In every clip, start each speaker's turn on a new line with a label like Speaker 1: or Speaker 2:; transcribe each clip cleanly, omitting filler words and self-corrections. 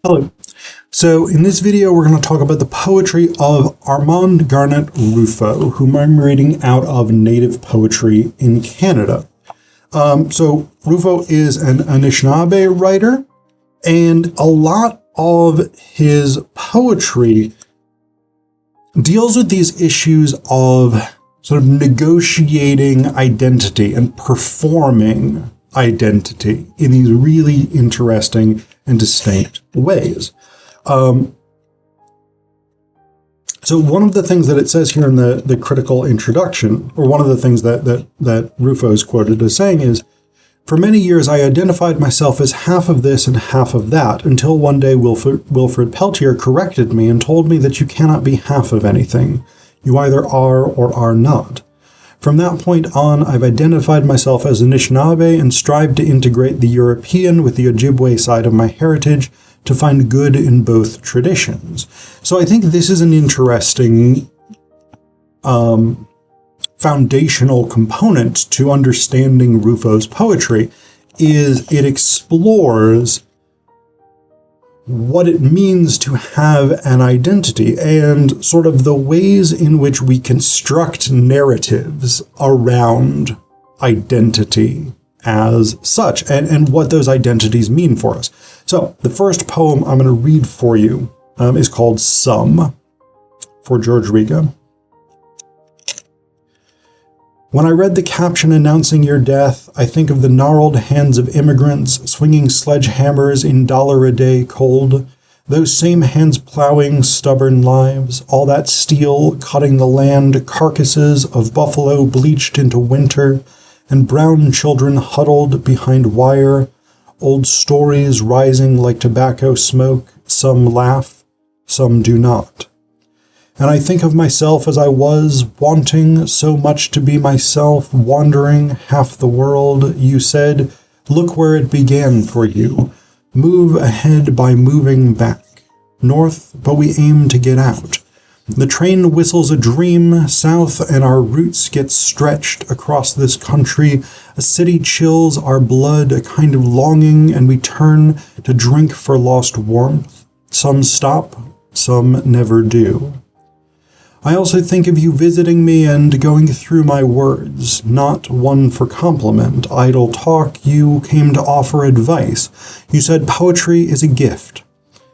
Speaker 1: Hello. So in this video, we're going to talk about the poetry of Armand Garnet Ruffo, whom I'm reading out of Native Poetry in Canada. So Ruffo is an Anishinaabe writer, and a lot of his poetry deals with these issues of sort of negotiating identity and performing identity in these really interesting and distinct ways. So one of the things that it says here in the critical introduction, or one of the things that Ruffo is quoted as saying is, "For many years I identified myself as half of this and half of that, until one day Wilfred Peltier corrected me and told me that you cannot be half of anything. You either are or are not. From that point on, I've identified myself as Anishinaabe and strived to integrate the European with the Ojibwe side of my heritage to find good in both traditions." So I think this is an interesting foundational component to understanding Ruffo's poetry, is it explores what it means to have an identity and sort of the ways in which we construct narratives around identity as such, and what those identities mean for us. So the first poem I'm going to read for you is called Some, for George Riga. When I read the caption announcing your death, I think of the gnarled hands of immigrants swinging sledgehammers in $1-a-day cold. Those same hands plowing stubborn lives, all that steel cutting the land, carcasses of buffalo bleached into winter, and brown children huddled behind wire, old stories rising like tobacco smoke. Some laugh, some do not. And I think of myself as I was, wanting so much to be myself, wandering half the world. You said, look where it began for you. Move ahead by moving back. North, but we aim to get out. The train whistles a dream south, and our roots get stretched across this country. A city chills our blood, a kind of longing, and we turn to drink for lost warmth. Some stop, some never do. I also think of you visiting me and going through my words, not one for compliment, idle talk. You came to offer advice. You said poetry is a gift.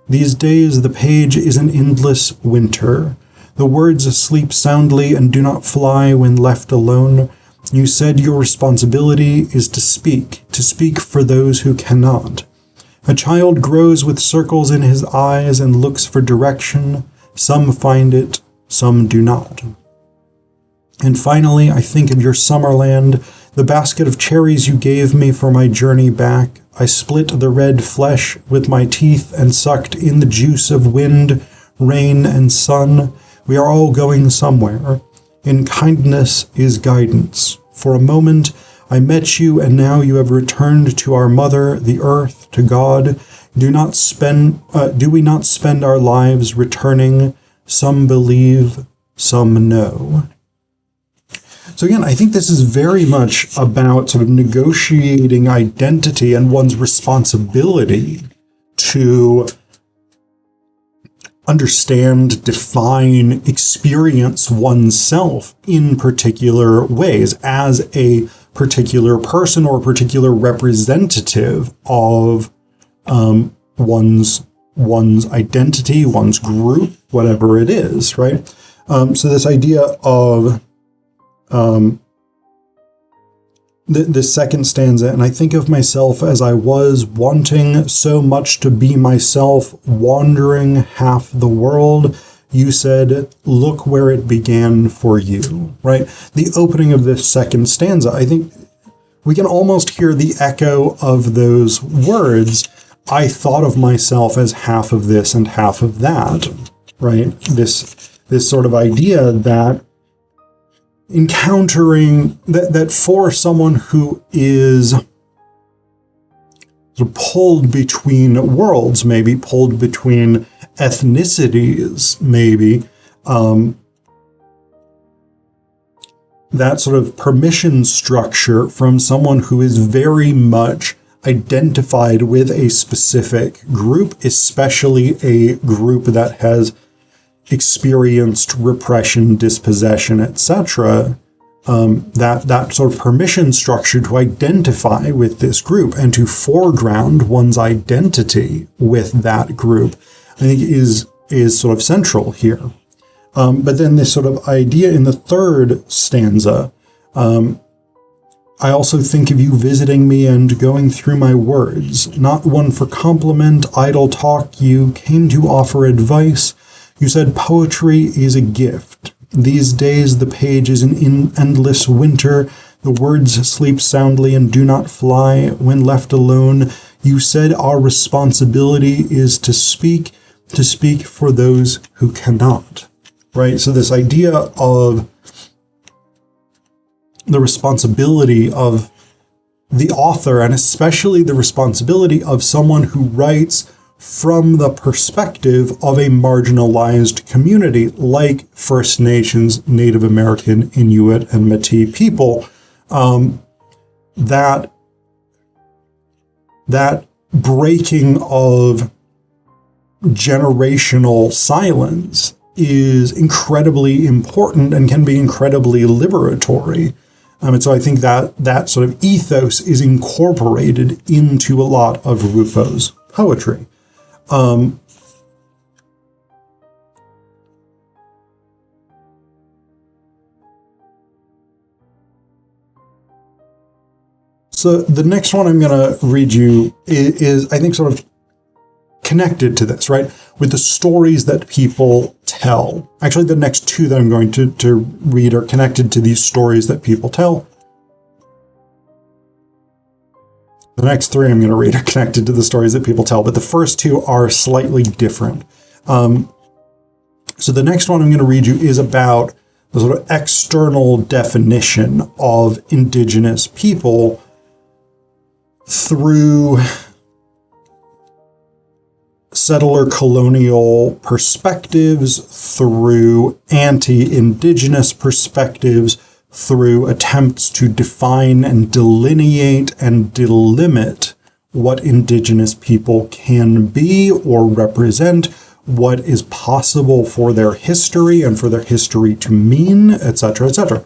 Speaker 1: These days the page is an endless winter. The words sleep soundly and do not fly when left alone. You said your responsibility is to speak for those who cannot. A child grows with circles in his eyes and looks for direction. Some find it, some do not. And finally, I think of your summerland, the basket of cherries you gave me for my journey back. I split the red flesh with my teeth and sucked in the juice of wind, rain, and sun. We are all going somewhere. In kindness is guidance. For a moment, I met you, and now you have returned to our mother, the earth, to God. Do we not spend our lives returning? Some believe, some know. So again, I think this is very much about sort of negotiating identity and one's responsibility to understand, define, experience oneself in particular ways as a particular person or a particular representative of one's identity, one's group, whatever it is, right? So this idea of the second stanza, and I think of myself as I was, wanting so much to be myself, wandering half the world. You said, look where it began for you, right? The opening of this second stanza, I think we can almost hear the echo of those words. I thought of myself as half of this and half of that, right? This sort of idea that encountering that for someone who is sort of pulled between worlds, maybe pulled between ethnicities, maybe, that sort of permission structure from someone who is very much identified with a specific group, especially a group that has experienced repression, dispossession, etc., that sort of permission structure to identify with this group and to foreground one's identity with that group, I think is sort of central here. But then this sort of idea in the third stanza, I also think of you visiting me and going through my words, not one for compliment, idle talk. You came to offer advice. You said poetry is a gift. These days the page is an endless winter. The words sleep soundly and do not fly when left alone. You said our responsibility is to speak for those who cannot. Right? So this idea of the responsibility of the author, and especially the responsibility of someone who writes from the perspective of a marginalized community like First Nations, Native American, Inuit, and Métis people, that breaking of generational silence is incredibly important and can be incredibly liberatory. And so I think that sort of ethos is incorporated into a lot of Ruffo's poetry. So the next one I'm going to read you is, I think, sort of connected to this, right? With the stories that people tell. Actually, the next two that I'm going to read are connected to these stories that people tell. The next three I'm going to read are connected to the stories that people tell, but the first two are slightly different. So the next one I'm going to read you is about the sort of external definition of Indigenous people through settler colonial perspectives, through anti-Indigenous perspectives, through attempts to define and delineate and delimit what Indigenous people can be or represent, what is possible for their history and for their history to mean, etc., etc.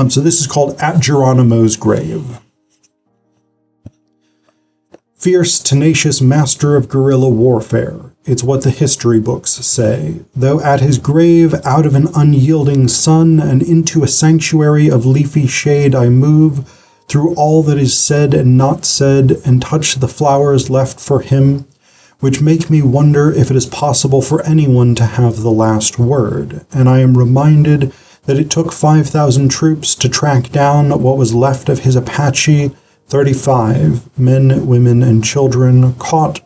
Speaker 1: So this is called At Geronimo's Grave. Fierce, tenacious master of guerrilla warfare, it's what the history books say. Though at his grave, out of an unyielding sun and into a sanctuary of leafy shade I move, through all that is said and not said, and touch the flowers left for him, which make me wonder if it is possible for anyone to have the last word. And I am reminded that it took 5,000 troops to track down what was left of his Apache, 35 men, women, and children caught,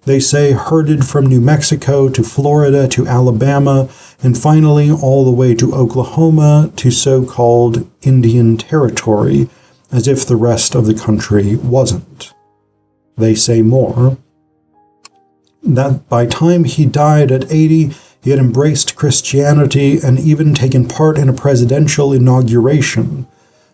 Speaker 1: they say, herded from New Mexico to Florida to Alabama, and finally all the way to Oklahoma to so-called Indian Territory, as if the rest of the country wasn't. They say more, that by time he died at 80, he had embraced Christianity and even taken part in a presidential inauguration.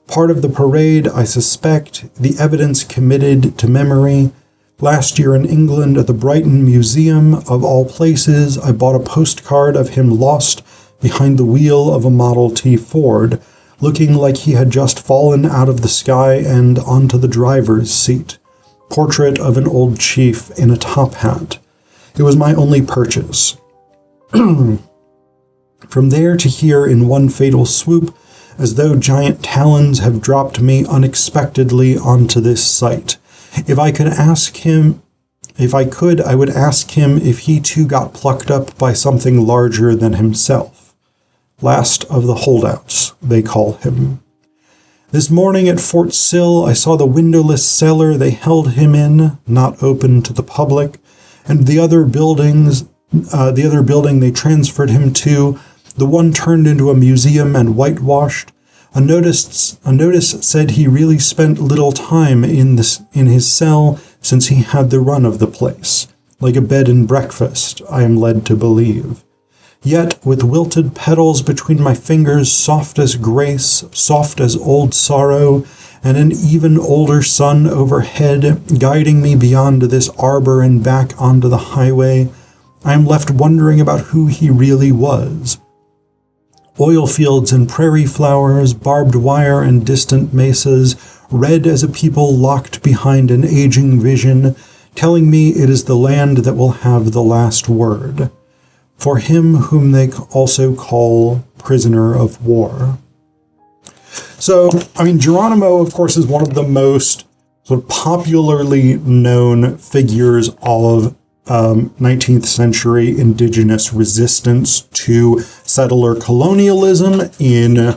Speaker 1: Part of the parade, I suspect, the evidence committed to memory. Last year in England at the Brighton Museum, of all places, I bought a postcard of him lost behind the wheel of a Model T Ford, looking like he had just fallen out of the sky and onto the driver's seat. Portrait of an old chief in a top hat. It was my only purchase. From there to here in one fatal swoop, as though giant talons have dropped me unexpectedly onto this site. If I could, I would ask him if he too got plucked up by something larger than himself. Last of the holdouts, they call him. This morning at Fort Sill, I saw the windowless cellar they held him in, not open to the public, and the other building they transferred him to, the one turned into a museum and whitewashed. A notice said he really spent little time in his cell since he had the run of the place, like a bed and breakfast, I am led to believe. Yet, with wilted petals between my fingers, soft as grace, soft as old sorrow, and an even older sun overhead, guiding me beyond this arbor and back onto the highway, I am left wondering about who he really was. Oil fields and prairie flowers, barbed wire and distant mesas, red as a people locked behind an aging vision, telling me it is the land that will have the last word. For him whom they also call prisoner of war. So, Geronimo, of course, is one of the most sort of popularly known figures of 19th century indigenous resistance to settler colonialism in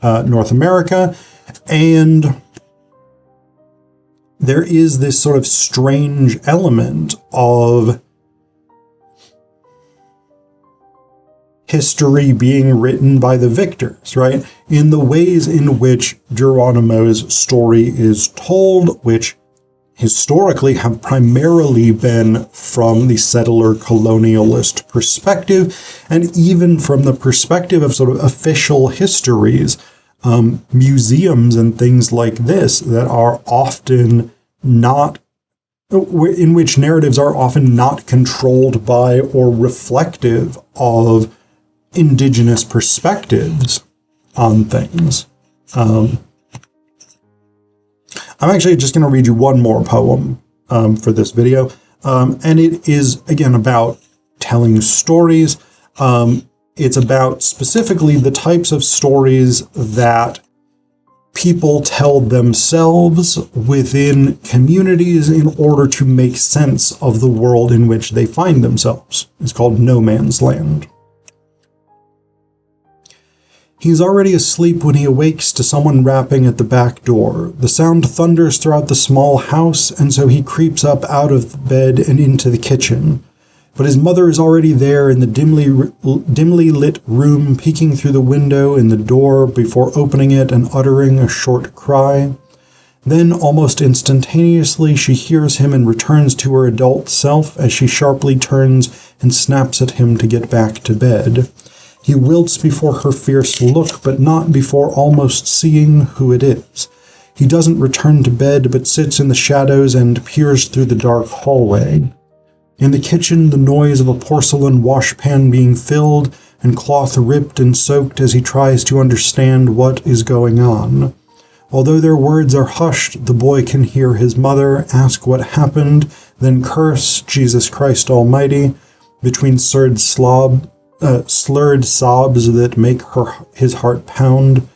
Speaker 1: North America. And there is this sort of strange element of history being written by the victors, right? In the ways in which Geronimo's story is told, which historically have primarily been from the settler colonialist perspective, and even from the perspective of sort of official histories, museums and things like this that are often not, in which narratives are often not controlled by or reflective of indigenous perspectives on things. I'm actually just going to read you one more poem for this video, and it is, again, about telling stories. It's about specifically the types of stories that people tell themselves within communities in order to make sense of the world in which they find themselves. It's called No Man's Land. He's already asleep when he awakes to someone rapping at the back door. The sound thunders throughout the small house, and so he creeps up out of bed and into the kitchen. But his mother is already there in the dimly lit room, peeking through the window in the door before opening it and uttering a short cry. Then, almost instantaneously, she hears him and returns to her adult self as she sharply turns and snaps at him to get back to bed. He wilts before her fierce look, but not before almost seeing who it is. He doesn't return to bed, but sits in the shadows and peers through the dark hallway. In the kitchen, the noise of a porcelain washpan being filled and cloth ripped and soaked as he tries to understand what is going on. Although their words are hushed, the boy can hear his mother ask what happened, then curse Jesus Christ Almighty between slurred sobs that make his heart pound.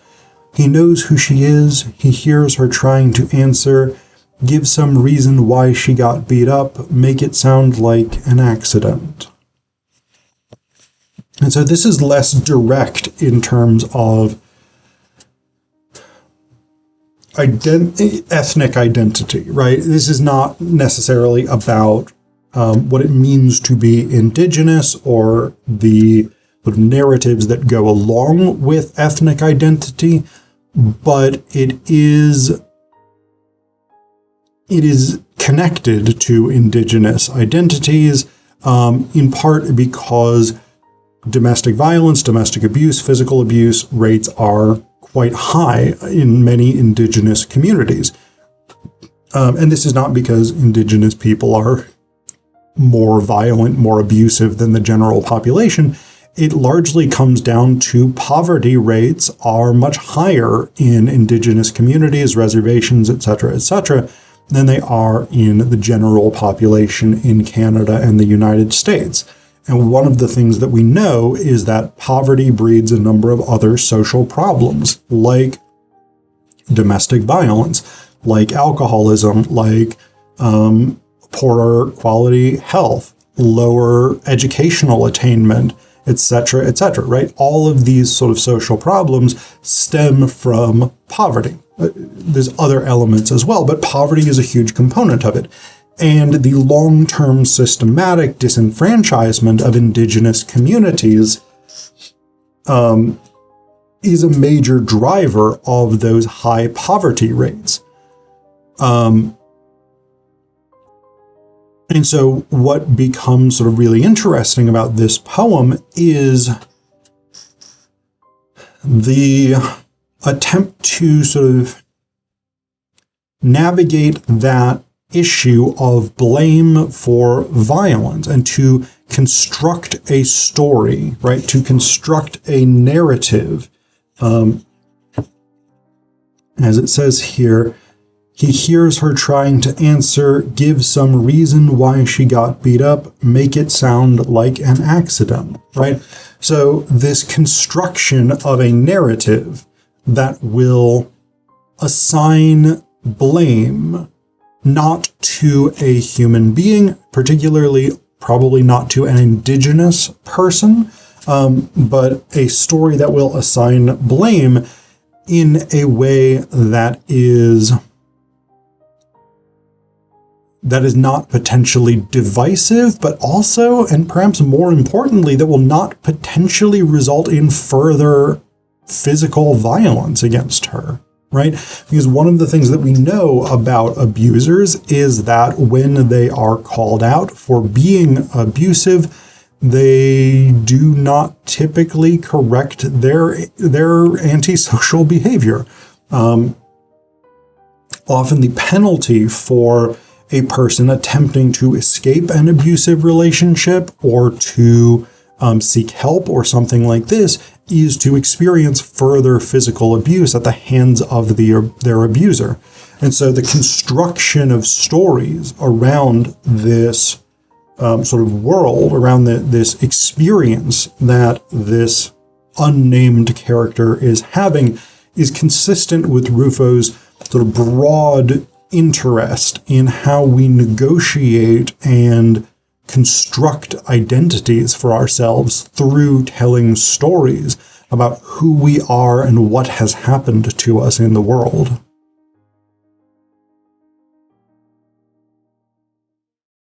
Speaker 1: He knows who she is. He hears her trying to answer, give some reason why she got beat up, make it sound like an accident. And so this is less direct in terms of ethnic identity, right? This is not necessarily about what it means to be indigenous or the sort of narratives that go along with ethnic identity, but it is connected to indigenous identities, in part because domestic violence, domestic abuse, physical abuse rates are quite high in many indigenous communities. And this is not because indigenous people are more violent, more abusive than the general population. It largely comes down to poverty rates are much higher in indigenous communities, reservations, etc., than they are in the general population in Canada and the United States. And one of the things that we know is that poverty breeds a number of other social problems, like domestic violence, like alcoholism, like poorer quality health, lower educational attainment, etc., right? All of these sort of social problems stem from poverty. There's other elements as well, but poverty is a huge component of it. And the long-term systematic disenfranchisement of indigenous communities is a major driver of those high poverty rates. And so what becomes sort of really interesting about this poem is the attempt to sort of navigate that issue of blame for violence and to construct a story, right? To construct a narrative. As it says here, he hears her trying to answer, give some reason why she got beat up, make it sound like an accident, right? So this construction of a narrative that will assign blame not to a human being, particularly probably not to an indigenous person, but a story that will assign blame in a way that is not potentially divisive, but also, and perhaps more importantly, that will not potentially result in further physical violence against her, right? Because one of the things that we know about abusers is that when they are called out for being abusive, they do not typically correct their antisocial behavior. Often the penalty for a person attempting to escape an abusive relationship or to seek help or something like this is to experience further physical abuse at the hands of their abuser. And so the construction of stories around this sort of world, around this experience that this unnamed character is having, is consistent with Ruffo's sort of broad interest in how we negotiate and construct identities for ourselves through telling stories about who we are and what has happened to us in the world.